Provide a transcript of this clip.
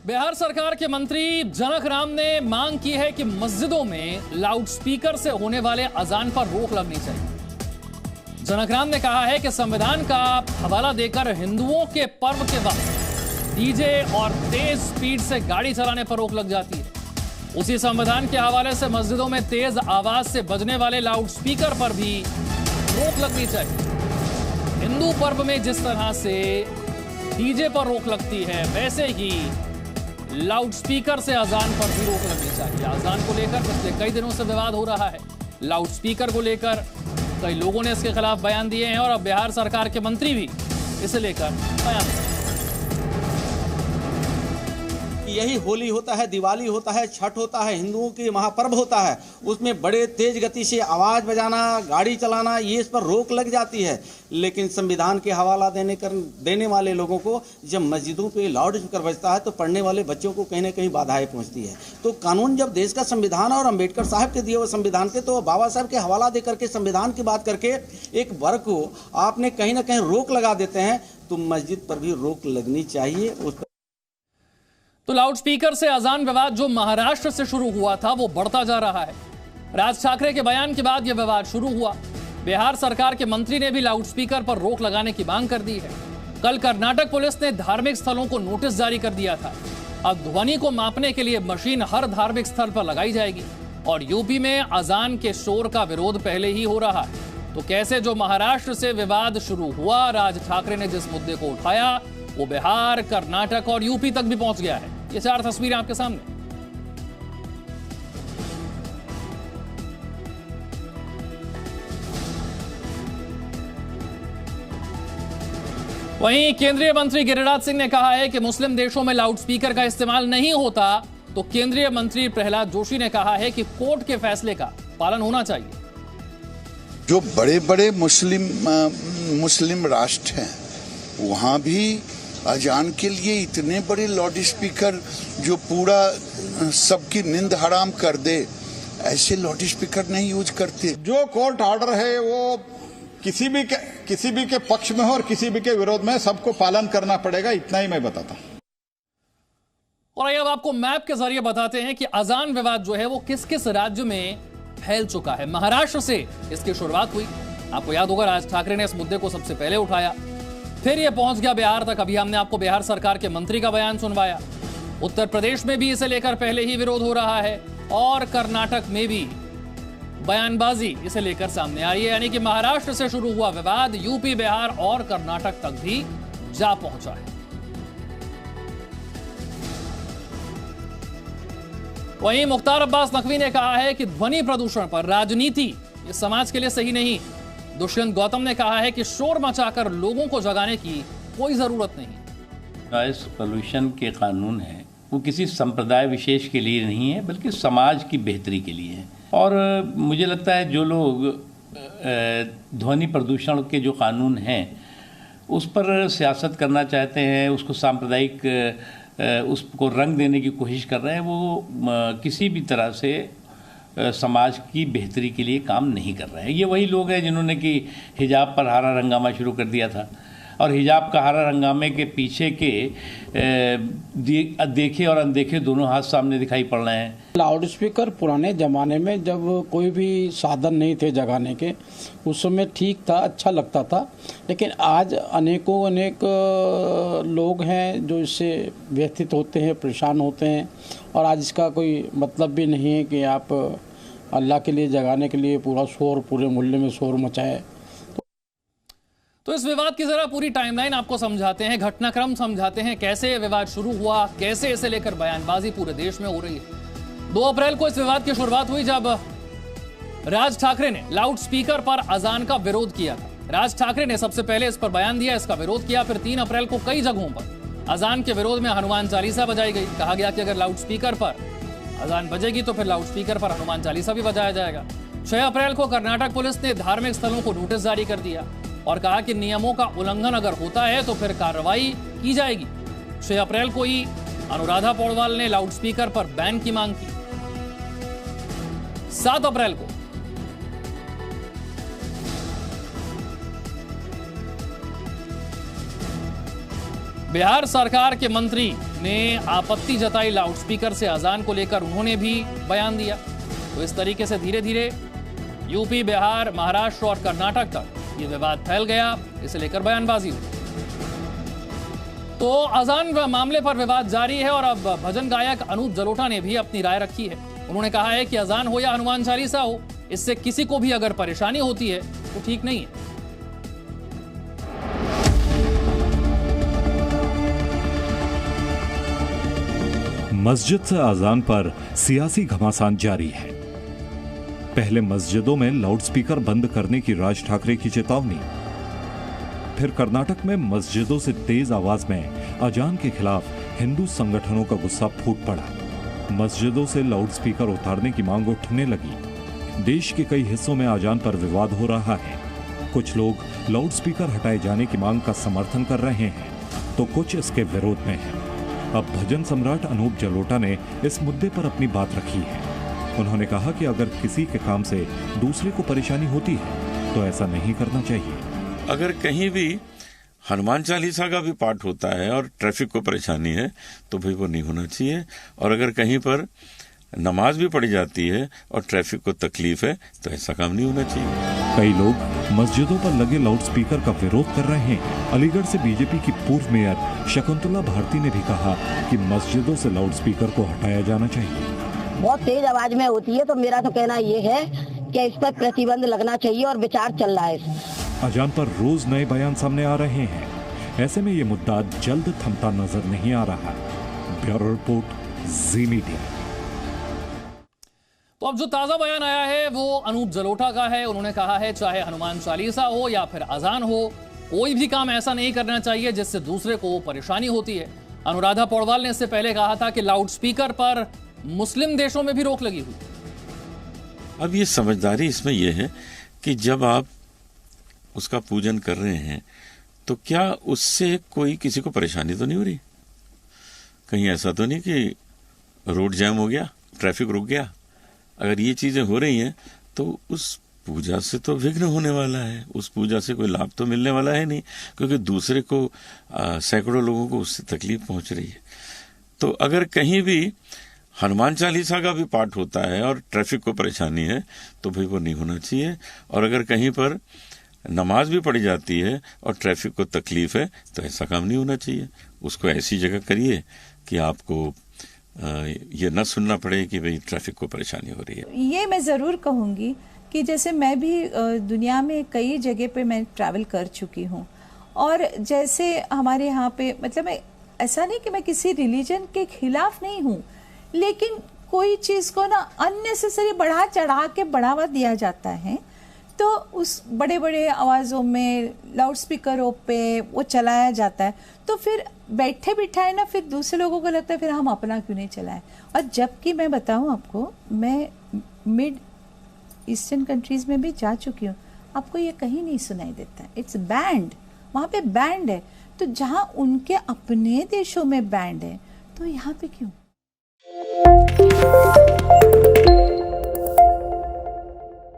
बिहार सरकार के मंत्री जनक राम ने मांग की है कि मस्जिदों में लाउडस्पीकर से होने वाले अजान पर रोक लगनी चाहिए। जनक राम ने कहा है कि संविधान का हवाला देकर हिंदुओं के पर्व के वक्त डीजे और तेज स्पीड से गाड़ी चलाने पर रोक लग जाती है। उसी संविधान के हवाले से मस्जिदों में तेज आवाज से बजने वाले लाउडस्पीकर पर भी रोक लगनी चाहिए। हिंदू पर्व में जिस तरह से डीजे पर रोक लगती है, वैसे ही लाउडस्पीकर से अजान पर भी रोक लगनी चाहिए। अजान को लेकर पिछले कई दिनों से विवाद हो रहा है। लाउडस्पीकर को लेकर कई लोगों ने इसके खिलाफ बयान दिए हैं और अब बिहार सरकार के मंत्री भी इसे लेकर बयान दिए। यही होली होता है, दिवाली होता है, छठ होता है, हिंदुओं की महापर्व होता है, उसमें बड़े तेज गति से आवाज बजाना, गाड़ी चलाना, ये इस पर रोक लग जाती है। लेकिन संविधान के हवाला देने वाले लोगों को जब मस्जिदों पे लाउड स्पीकर बजता है तो पढ़ने वाले बच्चों को कहीं ना कहीं बाधाएं पहुंचती है। तो कानून जब देश का संविधान और अम्बेडकर साहब के दिए हुए संविधान के, तो बाबा साहब के हवाला दे करके संविधान की बात करके एक वर्ग को आपने कहीं ना कहीं रोक लगा देते हैं, तो मस्जिद पर भी रोक लगनी चाहिए। तो लाउडस्पीकर से अजान विवाद जो महाराष्ट्र से शुरू हुआ था वो बढ़ता जा रहा है। राज ठाकरे के बयान के बाद यह विवाद शुरू हुआ। बिहार सरकार के मंत्री ने भी लाउडस्पीकर पर रोक लगाने की मांग कर दी है। कल कर्नाटक पुलिस ने धार्मिक स्थलों को नोटिस जारी कर दिया था। अब ध्वनि को मापने के लिए मशीन हर धार्मिक स्थल पर लगाई जाएगी। और यूपी में अजान के शोर का विरोध पहले ही हो रहा है। तो कैसे जो महाराष्ट्र से विवाद शुरू हुआ, राज ठाकरे ने जिस मुद्दे को उठाया वो बिहार, कर्नाटक और यूपी तक भी पहुंच गया है। ये चार तस्वीरें आपके सामने। वहीं केंद्रीय मंत्री गिरिराज सिंह ने कहा है कि मुस्लिम देशों में लाउडस्पीकर का इस्तेमाल नहीं होता। तो केंद्रीय मंत्री प्रहलाद जोशी ने कहा है कि कोर्ट के फैसले का पालन होना चाहिए। जो बड़े बड़े मुस्लिम राष्ट्र हैं वहां भी अजान के लिए इतने बड़े लाउड स्पीकर जो पूरा सबकी नींद हराम कर दे, ऐसे लाउड स्पीकर नहीं यूज करते। जो कोर्ट ऑर्डर है वो किसी भी के पक्ष में हो और किसी भी के विरोध में, सबको पालन करना पड़ेगा, इतना ही मैं बताता हूं। और अब आपको मैप के जरिए बताते हैं कि अजान विवाद जो है वो किस किस राज्य में फैल चुका है। महाराष्ट्र से इसकी शुरुआत हुई। आपको याद होगा राज ठाकरे ने इस मुद्दे को सबसे पहले उठाया, फिर यह पहुंच गया बिहार तक। अभी हमने आपको बिहार सरकार के मंत्री का बयान सुनवाया। उत्तर प्रदेश में भी इसे लेकर पहले ही विरोध हो रहा है और कर्नाटक में भी बयानबाजी इसे लेकर सामने आ रही है। यानी कि महाराष्ट्र से शुरू हुआ विवाद यूपी, बिहार और कर्नाटक तक भी जा पहुंचा है। वहीं मुख्तार अब्बास नकवी ने कहा है कि ध्वनि प्रदूषण पर राजनीति ये समाज के लिए सही नहीं। दुष्यंत गौतम ने कहा है कि शोर मचाकर लोगों को जगाने की कोई जरूरत नहीं। नॉइस पोल्यूशन के कानून है वो किसी संप्रदाय विशेष के लिए नहीं है, बल्कि समाज की बेहतरी के लिए है। और मुझे लगता है जो लोग ध्वनि प्रदूषण के जो कानून हैं उस पर सियासत करना चाहते हैं, उसको सांप्रदायिक उसको रंग देने की कोशिश कर रहे हैं, वो किसी भी तरह से समाज की बेहतरी के लिए काम नहीं कर रहे हैं। ये वही लोग हैं जिन्होंने कि हिजाब पर हरा रंगामा शुरू कर दिया था और हिजाब का हरा रंगामे के पीछे के देखे और अनदेखे दोनों हाथ सामने दिखाई पड़ रहे हैं। लाउड स्पीकर पुराने ज़माने में जब कोई भी साधन नहीं थे जगाने के, उस समय ठीक था, अच्छा लगता था। लेकिन आज अनेक लोग हैं जो इससे व्यथित होते हैं, परेशान होते हैं और आज इसका कोई मतलब भी नहीं है कि आप अल्लाह के लिए जगाने के लिए पूरे मोहल्ले में शोर मचाए। तो इस विवाद की जरा पूरी टाइमलाइन आपको समझाते हैं, घटनाक्रम समझाते हैं, कैसे विवाद शुरू हुआ, कैसे इसे लेकर बयानबाजी पूरे देश में हो रही है। 2 अप्रैल को इस विवाद की शुरुआत हुई जब राज ठाकरे ने लाउडस्पीकर पर अजान का विरोध किया था। राज ठाकरे ने सबसे पहले इस पर बयान दिया, इसका विरोध किया। फिर 3 अप्रैल को कई जगहों पर अजान के विरोध में हनुमान चालीसा बजाई गई। कहा गया कि अगर लाउडस्पीकर पर अजान बजेगी तो फिर लाउडस्पीकर पर हनुमान चालीसा भी बजाया जाएगा। 6 अप्रैल को कर्नाटक पुलिस ने धार्मिक स्थलों को नोटिस जारी कर दिया और कहा कि नियमों का उल्लंघन अगर होता है तो फिर कार्रवाई की जाएगी। 6 अप्रैल को ही अनुराधा पौडवाल ने लाउडस्पीकर पर बैन की मांग की। 7 अप्रैल को बिहार सरकार के मंत्री ने आपत्ति जताई लाउडस्पीकर से अजान को लेकर, उन्होंने भी बयान दिया। तो इस तरीके से धीरे धीरे यूपी, बिहार, महाराष्ट्र और कर्नाटक तक ये विवाद फैल गया। इसे लेकर बयानबाजी हुई। तो अजान मामले पर विवाद जारी है और अब भजन गायक अनूप जलोटा ने भी अपनी राय रखी है। उन्होंने कहा है कि अजान हो या हनुमान चालीसा हो, इससे किसी को भी अगर परेशानी होती है तो ठीक नहीं है। मस्जिद से अजान पर सियासी घमासान जारी है। पहले मस्जिदों में लाउडस्पीकर बंद करने की राज ठाकरे की चेतावनी, फिर कर्नाटक में मस्जिदों से तेज आवाज में अजान के खिलाफ हिंदू संगठनों का गुस्सा फूट पड़ा। मस्जिदों से लाउडस्पीकर उतारने की मांग उठने लगी। देश के कई हिस्सों में अजान पर विवाद हो रहा है। कुछ लोग लाउडस्पीकर हटाए जाने की मांग का समर्थन कर रहे हैं तो कुछ इसके विरोध में हैं। अब भजन सम्राट अनूप जलोटा ने इस मुद्दे पर अपनी बात रखी है। उन्होंने कहा कि अगर किसी के काम से दूसरे को परेशानी होती है तो ऐसा नहीं करना चाहिए। अगर कहीं भी हनुमान चालीसा का भी पाठ होता है और ट्रैफिक को परेशानी है तो भाई वो नहीं होना चाहिए। और अगर कहीं पर नमाज भी पढ़ी जाती है और ट्रैफिक को तकलीफ है तो ऐसा काम नहीं होना चाहिए। कई लोग मस्जिदों पर लगे लाउडस्पीकर का विरोध कर रहे हैं। अलीगढ़ से बीजेपी की पूर्व मेयर शकुंतला भारती ने भी कहा कि मस्जिदों से लाउडस्पीकर को हटाया जाना चाहिए। बहुत तेज आवाज में होती है तो मेरा तो कहना ये है कि इस पर प्रतिबंध लगना चाहिए और विचार चल रहा है। अजान पर रोज नए बयान सामने आ रहे हैं। ऐसे में ये मुद्दा जल्द थमता नजर नहीं आ रहा। ब्यूरो रिपोर्ट, जी मीडिया। तो अब जो ताजा बयान आया है वो अनूप जलोटा का है। उन्होंने कहा है चाहे हनुमान चालीसा हो या फिर अजान हो, कोई भी काम ऐसा नहीं करना चाहिए जिससे दूसरे को परेशानी होती है। अनुराधा पौडवाल ने इससे पहले कहा था कि लाउडस्पीकर पर मुस्लिम देशों में भी रोक लगी हुई। अब ये समझदारी इसमें यह है कि जब आप उसका पूजन कर रहे हैं तो क्या उससे कोई किसी को परेशानी तो नहीं हो रही? कहीं ऐसा तो नहीं कि रोड जैम हो गया, ट्रैफिक रुक गया? अगर ये चीजें हो रही हैं तो उस पूजा से तो विघ्न होने वाला है, उस पूजा से कोई लाभ तो मिलने वाला है नहीं, क्योंकि दूसरे को सैकड़ों लोगों को उससे तकलीफ पहुंच रही है। तो अगर कहीं भी हनुमान चालीसा का भी पाठ होता है और ट्रैफिक को परेशानी है तो भाई वो नहीं होना चाहिए। और अगर कहीं पर नमाज भी पढ़ी जाती है और ट्रैफिक को तकलीफ है तो ऐसा काम नहीं होना चाहिए। उसको ऐसी जगह करिए कि आपको ये न सुनना पड़े कि भाई ट्रैफिक को परेशानी हो रही है। ये मैं ज़रूर कहूँगी कि जैसे मैं भी दुनिया में कई जगह पे मैं ट्रैवल कर चुकी हूँ और जैसे हमारे यहाँ पे मतलब मैं ऐसा नहीं कि मैं किसी रिलीजन के खिलाफ नहीं हूँ, लेकिन कोई चीज़ को ना अननेसेसरी बढ़ा चढ़ा के बढ़ावा दिया जाता है तो उस बड़े बड़े आवाज़ों में लाउड स्पीकरों पे वो चलाया जाता है तो फिर बैठे बिठाए ना फिर दूसरे लोगों को लगता है फिर हम अपना क्यों नहीं चलाएं। और जबकि मैं बताऊं आपको, मैं मिड ईस्टर्न कंट्रीज में भी जा चुकी हूँ, आपको ये कहीं नहीं सुनाई देता। इट्स बैंड, वहाँ पे बैंड है। तो जहाँ उनके अपने देशों में बैंड है तो यहाँ पे क्यों?